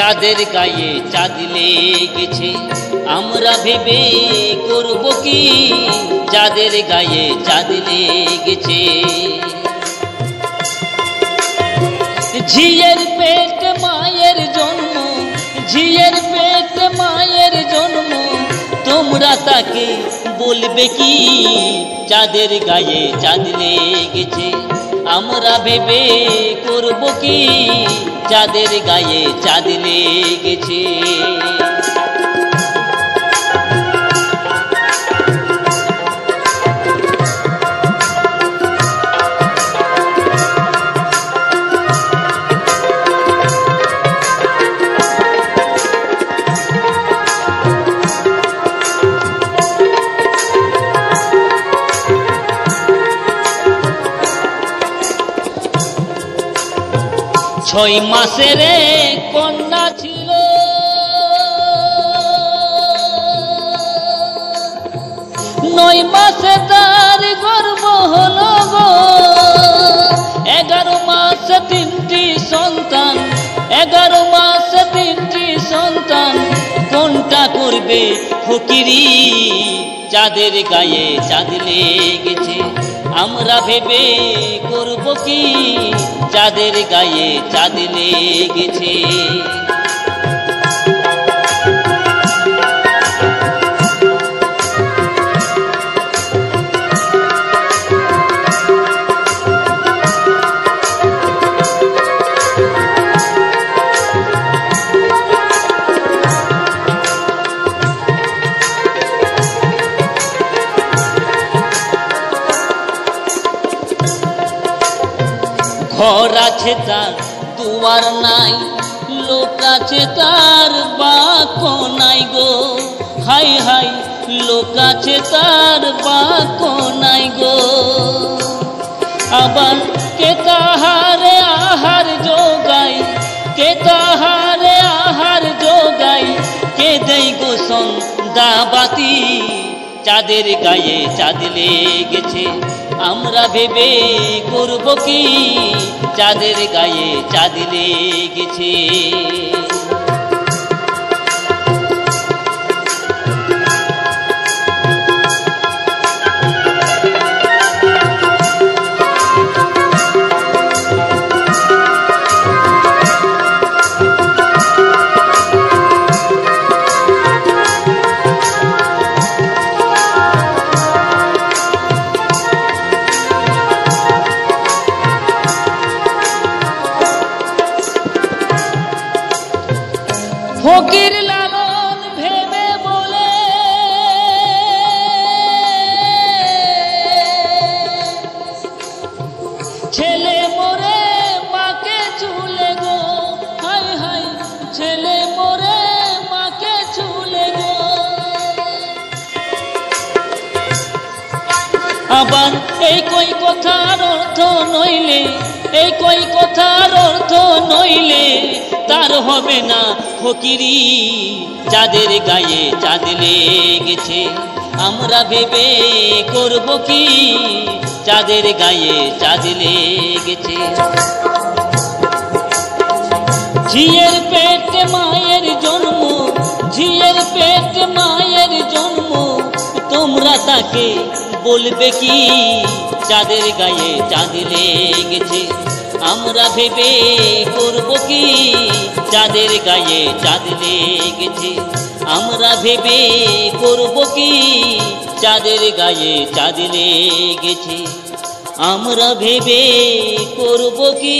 চাঁদের গায়ে চাঁদ লেগেছে, আমরা ভেবে করব কি, চাঁদের গায়ে চাঁদ লেগেছে। ঝিয়ের পেট মায়ের জন্ম, ঝিয়ের পেট মায়ের জন্ম, তোমরা তাকে বলবে কি, চাঁদের গায়ে চাঁদ লেগেছে, আমরা ভেবে করব কি, চাঁদের গায়ে চাঁদ লেগেছে। ছয় মাসের কন্যা ছিল, নয় মাসে তার গর্ভ হলো গো, 11 মাসে 3টি সন্তান, 11 মাসে 3টি সন্তান, কোনটা করবে ফকিরি, চাঁদের গায়ে চাঁদ লেগেছে, আমরা ভেবে করব কি, চাঁদের গায়ে চাঁদ লেগেছে। ঘর আছে তার দুয়ার নাই, লোক আছে তার বাক্য নাই গো, হাই হাই লোক আছে তার বাক্য নাই গো। আবার কে তাহারে আহার যোগাই, কে তাহারে আহার যোগাই, কে দেই গো সন্ধ্যাবাতি, চাঁদের গায়ে চাঁদ লেগেছে, আমরা ভেবে করব কি, চাঁদের গায়ে চাঁদ লেগেছে। ফকির লালন ভেবে বলে, ছেলে মোরে মাকে চুলে গো, হাই হাই ছেলে মোরে মাকে চুলে গো। আবার এই কই কথার অর্থ নইলে, এই কই কথার অর্থ নইলে, তার হবে না ফকিরি, চাঁদের গায়ে চাঁদ লেগেছে, আমরা ভেবে করব কি, চাঁদের গায়ে চাঁদ লেগেছে। ঝিয়ের পেট মায়ের জন্ম, ঝিয়ের পেট মায়ের জন্ম, তোমরা তাকে বলবে কি, চাঁদের গায়ে চাঁদ লেগেছে, আমরা ভেবে করব কি, চাঁদের গায়ে চাঁদ লেগেছে, আমরা ভেবে করব কি, চাঁদের গায়ে চাঁদ লেগেছে, আমরা ভেবে করব কি।